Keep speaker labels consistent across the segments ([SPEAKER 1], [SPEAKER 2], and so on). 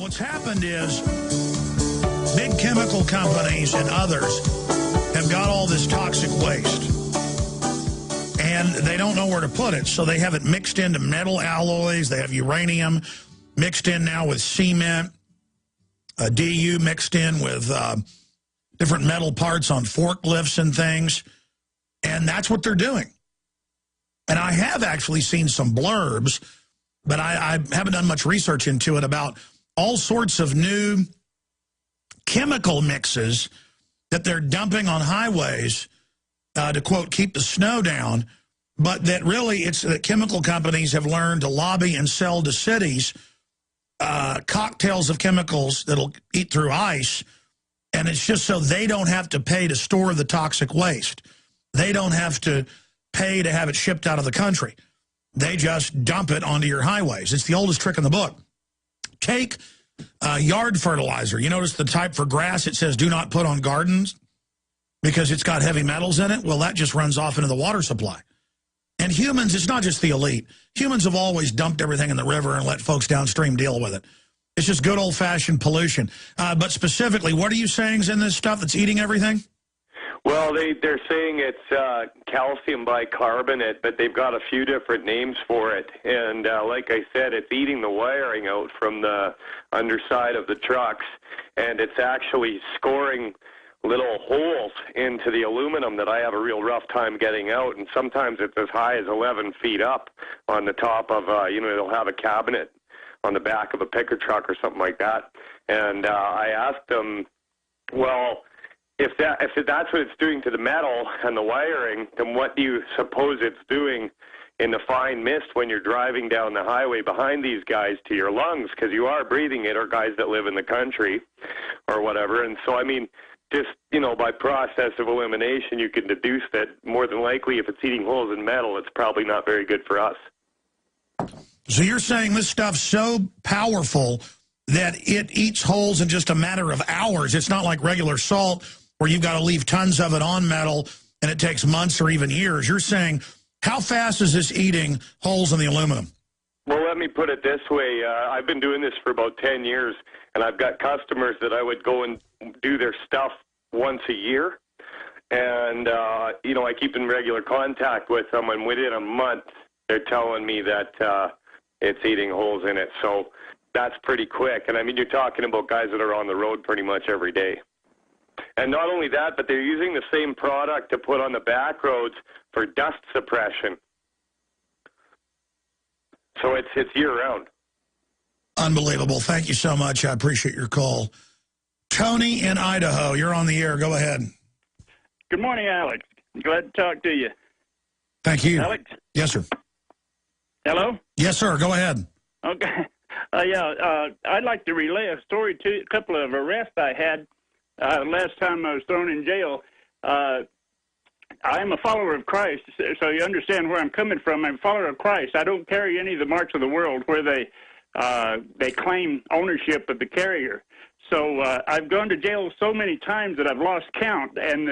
[SPEAKER 1] what's happened is big chemical companies and others have got all this toxic waste, and they don't know where to put it, so they have it mixed into metal alloys. They have uranium mixed in now with cement, DU mixed in with different metal parts on forklifts and things, and that's what they're doing. And I have actually seen some blurbs, but I haven't done much research into it, about all sorts of new chemical mixes that they're dumping on highways to, quote, keep the snow down, but that really it's that chemical companies have learned to lobby and sell to cities cocktails of chemicals that'll eat through ice, and it's just so they don't have to pay to store the toxic waste. They don't have to pay to have it shipped out of the country. They just dump it onto your highways. It's the oldest trick in the book. Take yard fertilizer. You notice the type for grass, it says do not put on gardens because it's got heavy metals in it. Well, that just runs off into the water supply. And humans, it's not just the elite. Humans have always dumped everything in the river and let folks downstream deal with it. It's just good old-fashioned pollution. But specifically, what are you saying is in this stuff that's eating everything?
[SPEAKER 2] Well, they're saying it's calcium bicarbonate, but they've got a few different names for it. And like I said, it's eating the wiring out from the underside of the trucks, and it's actually scoring little holes into the aluminum that I have a real rough time getting out. And sometimes it's as high as 11 feet up on the top of, they'll have a cabinet on the back of a picker truck or something like that. And I asked them, well, if that's what it's doing to the metal and the wiring, then what do you suppose it's doing in the fine mist when you're driving down the highway behind these guys to your lungs? Because you are breathing it, or guys that live in the country or whatever. And so, I mean, just, by process of elimination, you can deduce that more than likely if it's eating holes in metal, it's probably not very good for us.
[SPEAKER 1] So you're saying this stuff's so powerful that it eats holes in just a matter of hours. It's not like regular salt where you've got to leave tons of it on metal and it takes months or even years. You're saying, how fast is this eating holes in the aluminum?
[SPEAKER 2] Well, let me put it this way. I've been doing this for about 10 years, and I've got customers that I would go and do their stuff once a year. And, I keep in regular contact with them, and within a month, they're telling me that it's eating holes in it. So that's pretty quick. And, I mean, you're talking about guys that are on the road pretty much every day. And not only that, but they're using the same product to put on the back roads for dust suppression. So it's year-round.
[SPEAKER 1] Unbelievable. Thank you so much. I appreciate your call. Tony in Idaho, you're on the air. Go ahead.
[SPEAKER 3] Good morning, Alex. Glad to talk to you.
[SPEAKER 1] Thank you.
[SPEAKER 3] Alex?
[SPEAKER 1] Yes, sir.
[SPEAKER 3] Hello?
[SPEAKER 1] Yes, sir. Go ahead.
[SPEAKER 3] Okay. I'd like to relay a story to a couple of arrests I had last time I was thrown in jail. I am a follower of Christ, so you understand where I'm coming from. I'm a follower of Christ. I don't carry any of the marks of the world where they claim ownership of the carrier. So I've gone to jail so many times that I've lost count. And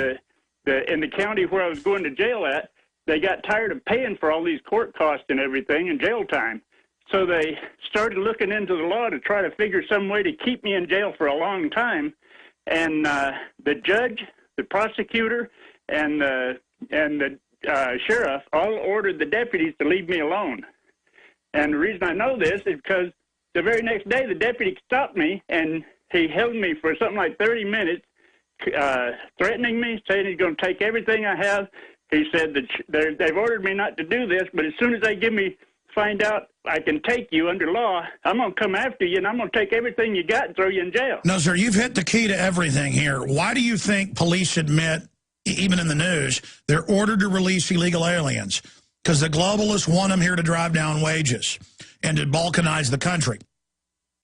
[SPEAKER 3] in the county where I was going to jail at, they got tired of paying for all these court costs and everything and jail time. So they started looking into the law to try to figure some way to keep me in jail for a long time. And the judge, the prosecutor, and the sheriff all ordered the deputies to leave me alone. And the reason I know this is because the very next day the deputy stopped me and he held me for something like 30 minutes, threatening me, saying he's going to take everything I have. He said that they've ordered me not to do this, but as soon as they find out I can take you under law, I'm going to come after you, and I'm going to take everything you got and throw you in jail.
[SPEAKER 1] No, sir, you've hit the key to everything here. Why do you think police admit, even in the news, they're ordered to release illegal aliens? Because the globalists want them here to drive down wages and to balkanize the country.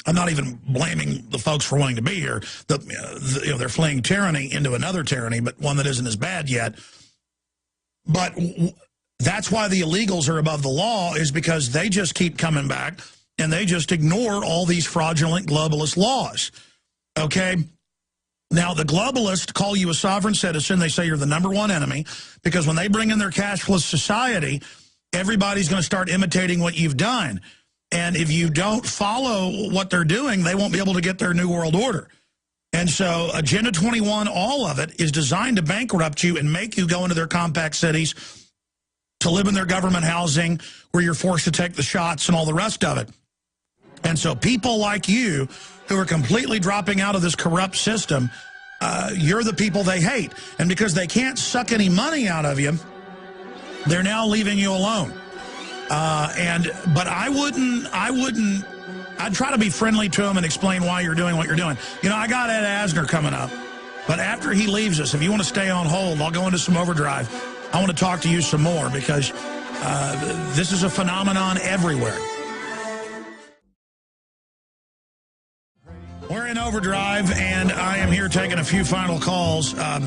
[SPEAKER 1] I'm not even blaming the folks for wanting to be here. They're fleeing tyranny into another tyranny, but one that isn't as bad yet. But that's why the illegals are above the law, is because they just keep coming back and they just ignore all these fraudulent globalist laws. Okay? Now, the globalists call you a sovereign citizen. They say you're the #1 enemy because when they bring in their cashless society, everybody's going to start imitating what you've done. And if you don't follow what they're doing, they won't be able to get their New World Order. And so Agenda 21, all of it, is designed to bankrupt you and make you go into their compact cities to live in their government housing where you're forced to take the shots and all the rest of it. And so people like you who are completely dropping out of this corrupt system, you're the people they hate. And because they can't suck any money out of you, they're now leaving you alone. But I'd try to be friendly to them and explain why you're doing what you're doing. You know, I got Ed Asner coming up, but after he leaves us, if you want to stay on hold, I'll go into some overdrive. I want to talk to you some more because this is a phenomenon everywhere. We're in overdrive, and I am here taking a few final calls. I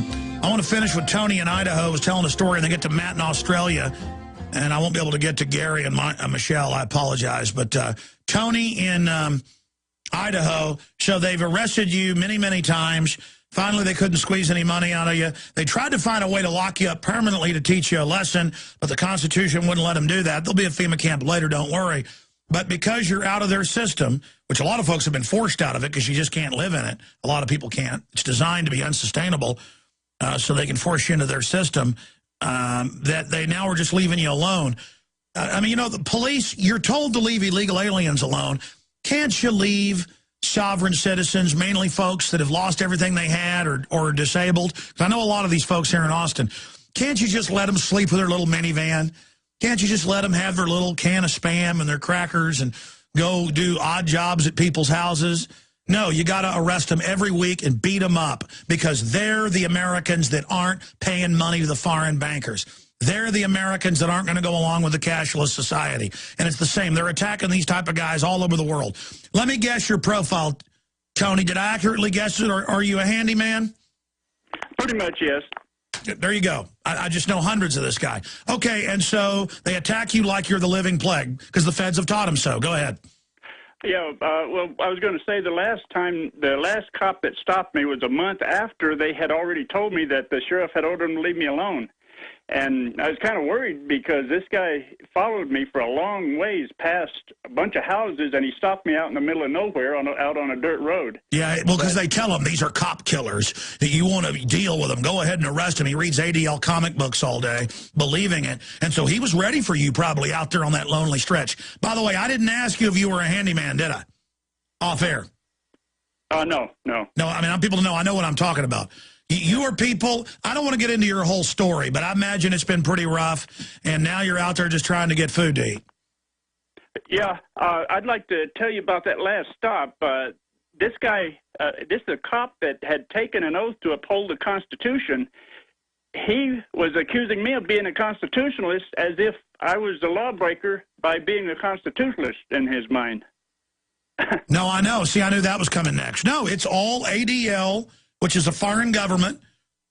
[SPEAKER 1] want to finish with Tony in Idaho. I was telling a story, and then get to Matt in Australia. And I won't be able to get to Gary and Michelle. I apologize. But Tony in Idaho, so they've arrested you many, many times. Finally, they couldn't squeeze any money out of you. They tried to find a way to lock you up permanently to teach you a lesson, but the Constitution wouldn't let them do that. There'll be a FEMA camp later, don't worry. But because you're out of their system, which a lot of folks have been forced out of it because you just can't live in it. A lot of people can't. It's designed to be unsustainable so they can force you into their system. That they now are just leaving you alone. I mean, you know, the police, you're told to leave illegal aliens alone. Can't you leave sovereign citizens, mainly folks that have lost everything they had or disabled? Because I know a lot of these folks here in Austin. Can't you just let them sleep with their little minivan? Can't you just let them have their little can of Spam and their crackers and go do odd jobs at people's houses? No, you got to arrest them every week and beat them up because they're the Americans that aren't paying money to the foreign bankers. They're the Americans that aren't going to go along with the cashless society. And it's the same. They're attacking these type of guys all over the world. Let me guess your profile, Tony. Did I accurately guess it, or are you a handyman?
[SPEAKER 3] Pretty much, yes.
[SPEAKER 1] There you go. I just know hundreds of this guy. Okay, and so they attack you like you're the living plague because the feds have taught them so. Go ahead.
[SPEAKER 3] Yeah, well, I was going to say the last cop that stopped me was a month after they had already told me that the sheriff had ordered him to leave me alone. And I was kind of worried because this guy followed me for a long ways past a bunch of houses, and he stopped me out in the middle of nowhere out on a dirt road.
[SPEAKER 1] Yeah, well, because they tell him these are cop killers, that you want to deal with them. Go ahead and arrest him. He reads ADL comic books all day, believing it. And so he was ready for you probably out there on that lonely stretch. By the way, I didn't ask you if you were a handyman, did I? Off air.
[SPEAKER 3] No.
[SPEAKER 1] No, I mean, I want people to know I know what I'm talking about. You are people, I don't want to get into your whole story, but I imagine it's been pretty rough, and now you're out there just trying to get food to eat.
[SPEAKER 3] Yeah, I'd like to tell you about that last stop. This guy, this is a cop that had taken an oath to uphold the Constitution. He was accusing me of being a constitutionalist as if I was a lawbreaker by being a constitutionalist in his mind.
[SPEAKER 1] No, I know. See, I knew that was coming next. No, it's all ADL, which is a foreign government,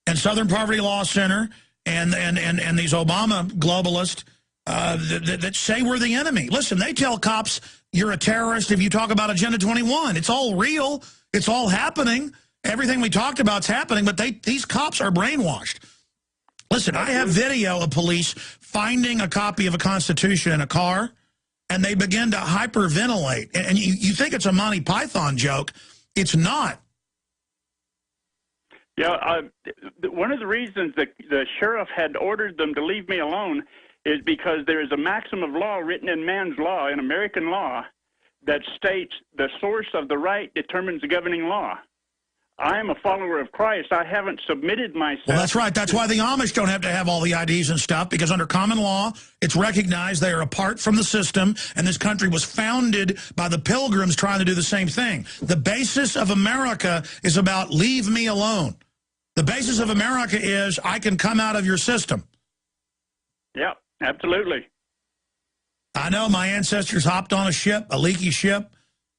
[SPEAKER 1] and Southern Poverty Law Center, and these Obama globalists that say we're the enemy. Listen, they tell cops you're a terrorist if you talk about Agenda 21. It's all real. It's all happening. Everything we talked about is happening, but these cops are brainwashed. Listen, I have video of police finding a copy of a Constitution in a car, and they begin to hyperventilate. And you think it's a Monty Python joke. It's not.
[SPEAKER 3] Yeah, one of the reasons that the sheriff had ordered them to leave me alone is because there is a maxim of law written in man's law, in American law, that states the source of the right determines the governing law. I am a follower of Christ. I haven't submitted myself.
[SPEAKER 1] Well, that's right. That's why the Amish don't have to have all the IDs and stuff, because under common law, it's recognized they are apart from the system, and this country was founded by the Pilgrims trying to do the same thing. The basis of America is about leave me alone. The basis of America is I can come out of your system.
[SPEAKER 3] Yeah, absolutely.
[SPEAKER 1] I know my ancestors hopped on a ship, a leaky ship,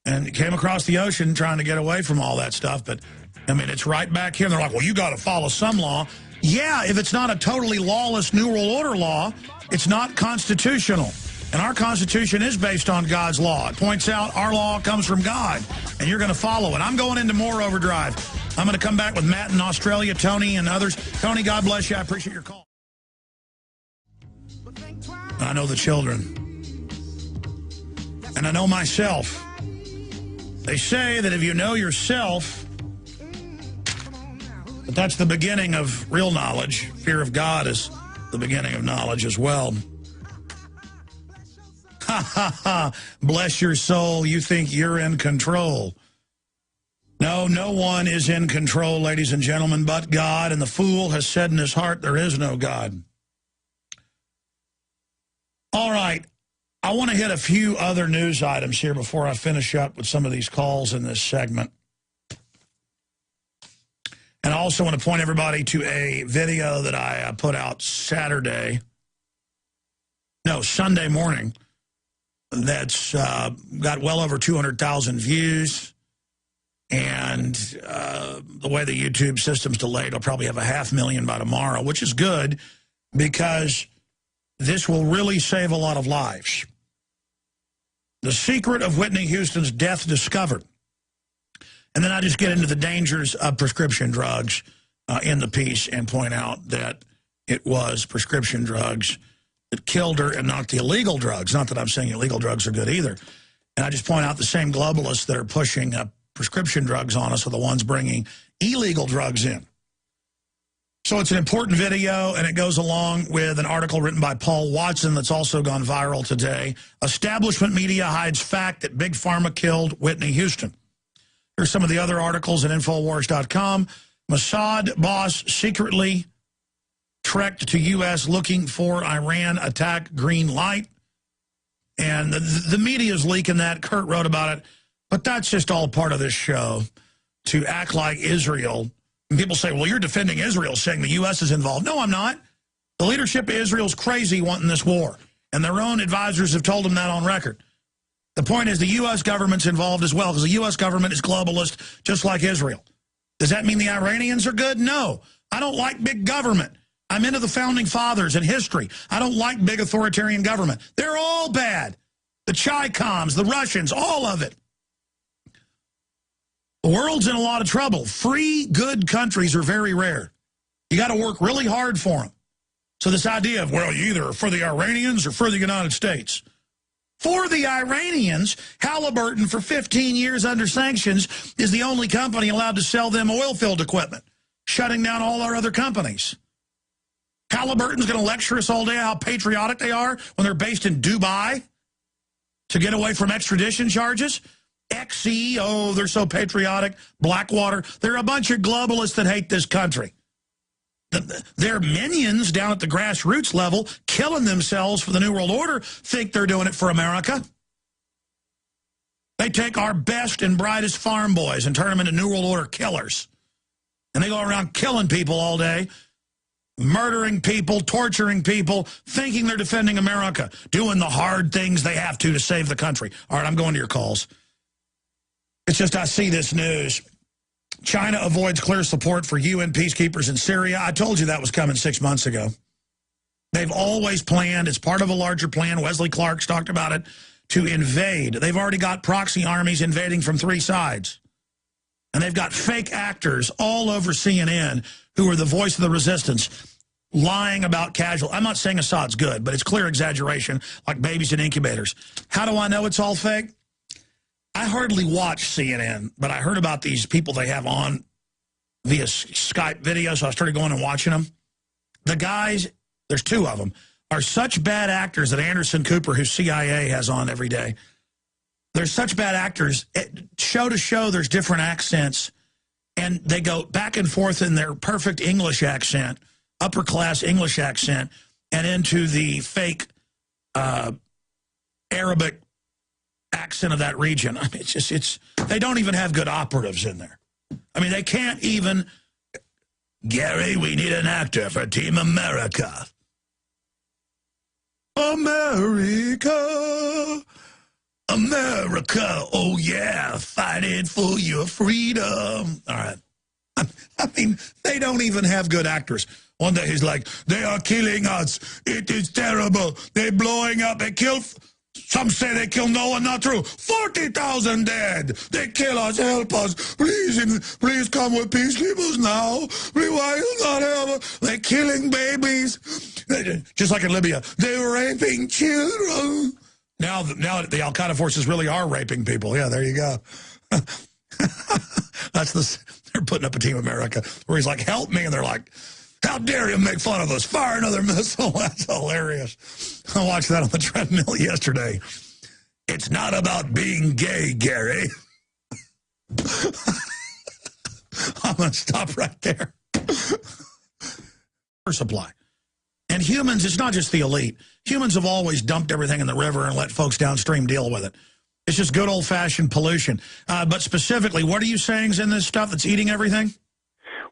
[SPEAKER 1] and came across the ocean trying to get away from all that stuff. But, I mean, it's right back here. And they're like, well, you got to follow some law. Yeah, if it's not a totally lawless New World Order law, it's not constitutional. And our Constitution is based on God's law. It points out our law comes from God, and you're going to follow it. I'm going into more overdrive. I'm going to come back with Matt in Australia, Tony, and others. Tony, God bless you. I appreciate your call. I know the children. And I know myself. They say that if you know yourself, that that's the beginning of real knowledge. Fear of God is the beginning of knowledge as well. Ha, ha, ha. Bless your soul. You think you're in control. No, no one is in control, ladies and gentlemen, but God. And the fool has said in his heart, there is no God. All right. I want to hit a few other news items here before I finish up with some of these calls in this segment. And I also want to point everybody to a video that I put out Sunday morning that's got well over 200,000 views. And the way the YouTube system's delayed, it'll probably have 500,000 by tomorrow, which is good because this will really save a lot of lives. The secret of Whitney Houston's death discovered. And then I just get into the dangers of prescription drugs in the piece and point out that it was prescription drugs that killed her and not the illegal drugs. Not that I'm saying illegal drugs are good either. And I just point out the same globalists that are pushing prescription drugs on us are the ones bringing illegal drugs in. So it's an important video, and it goes along with an article written by Paul Watson that's also gone viral today. Establishment media hides fact that Big Pharma killed Whitney Houston. Here's some of the other articles at Infowars.com. Mossad boss secretly trekked to U.S. looking for Iran attack green light. And the media is leaking that. Kurt wrote about it. But that's just all part of this show to act like Israel. And people say, well, you're defending Israel, saying the U.S. is involved. No, I'm not. The leadership of Israel's crazy wanting this war. And their own advisors have told them that on record. The point is the U.S. government's involved as well because the U.S. government is globalist just like Israel. Does that mean the Iranians are good? No. I don't like big government. I'm into the founding fathers and history. I don't like big authoritarian government. They're all bad. The Chi-Coms, the Russians, all of it. The world's in a lot of trouble. Free, good countries are very rare. You got to work really hard for them. So this idea of, well, you either are for the Iranians or for the United States. For the Iranians, Halliburton, for 15 years under sanctions, is the only company allowed to sell them oil-filled equipment, shutting down all our other companies. Halliburton's going to lecture us all day how patriotic they are when they're based in Dubai to get away from extradition charges. XE, they're so patriotic. Blackwater, they're a bunch of globalists that hate this country. Their minions down at the grassroots level, killing themselves for the New World Order, think they're doing it for America. They take our best and brightest farm boys and turn them into New World Order killers. And they go around killing people all day, murdering people, torturing people, thinking they're defending America, doing the hard things they have to save the country. All right, I'm going to your calls. It's just I see this news. China avoids clear support for UN peacekeepers in Syria. I told you that was coming 6 months ago. They've always planned, it's part of a larger plan, Wesley Clark's talked about it, to invade. They've already got proxy armies invading from 3 sides. And they've got fake actors all over CNN who are the voice of the resistance, lying about casual. I'm not saying Assad's good, but it's clear exaggeration, like babies in incubators. How do I know it's all fake? I hardly watch CNN, but I heard about these people they have on via Skype video, so I started going and watching them. The guys, there's 2 of them, are such bad actors that Anderson Cooper, who CIA has on every day, they're such bad actors. Show to show, there's different accents, and they go back and forth in their perfect English accent, upper-class English accent, and into the fake Arabic accent of that region. I mean, they don't even have good operatives in there. I mean, they can't even, Gary, we need an actor for Team America. America, America, oh yeah, fighting for your freedom. All right. I mean, they don't even have good actors. One day he's like, they are killing us. It is terrible. They're blowing up. They kill... Some say they kill no one, not true. 40,000 dead. They kill us, help us. Please come with peacekeepers now. Please, why you not help us? They're killing babies. Just like in Libya. They're raping children. Now the Al-Qaeda forces really are raping people. Yeah, there you go. They're putting up a Team America where he's like, help me. And they're like, how dare you make fun of us? Fire another missile. That's hilarious. I watched that on the treadmill yesterday. It's not about being gay, Gary. I'm going to stop right there. Supply. And humans, it's not just the elite. Humans have always dumped everything in the river and let folks downstream deal with it. It's just good old-fashioned pollution. But specifically, what are you saying is in this stuff that's eating everything?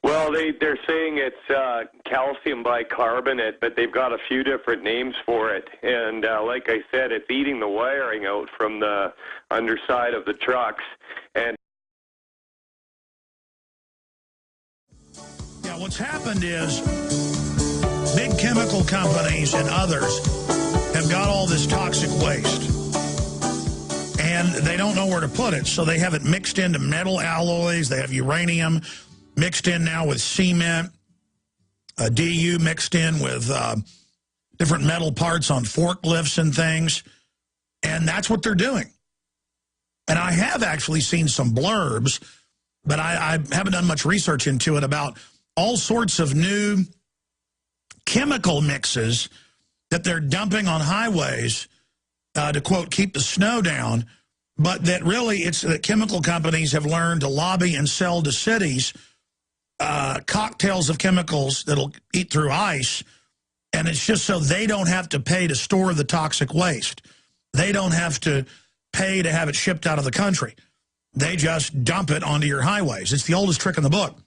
[SPEAKER 2] Well, they're saying it's calcium bicarbonate, but they've got a few different names for it. And like I said, it's eating the wiring out from the underside of the trucks. And
[SPEAKER 1] yeah, what's happened is big chemical companies and others have got all this toxic waste. And they don't know where to put it, so they have it mixed into metal alloys. They have uranium mixed in now with cement, DU mixed in with different metal parts on forklifts and things. And that's what they're doing. And I have actually seen some blurbs, but I haven't done much research into it, about all sorts of new chemical mixes that they're dumping on highways to, quote, keep the snow down. But that really it's that chemical companies have learned to lobby and sell to cities cocktails of chemicals that'll eat through ice, and it's just so they don't have to pay to store the toxic waste. They don't have to pay to have it shipped out of the country. They just dump it onto your highways. It's the oldest trick in the book.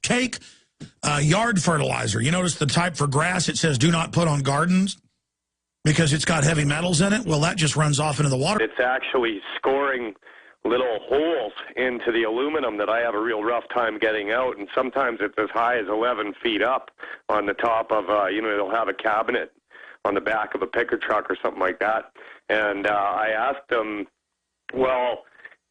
[SPEAKER 1] Take yard fertilizer. You notice the type for grass, it says do not put on gardens because it's got heavy metals in it. Well, that just runs off into the water.
[SPEAKER 2] It's actually scoring little holes into the aluminum that I have a real rough time getting out, and sometimes it's as high as 11 feet up on the top of, they'll have a cabinet on the back of a picker truck or something like that. And I asked them, well,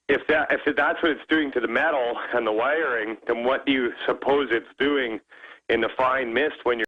[SPEAKER 2] if that's what it's doing to the metal and the wiring, then what do you suppose it's doing in the fine mist when you're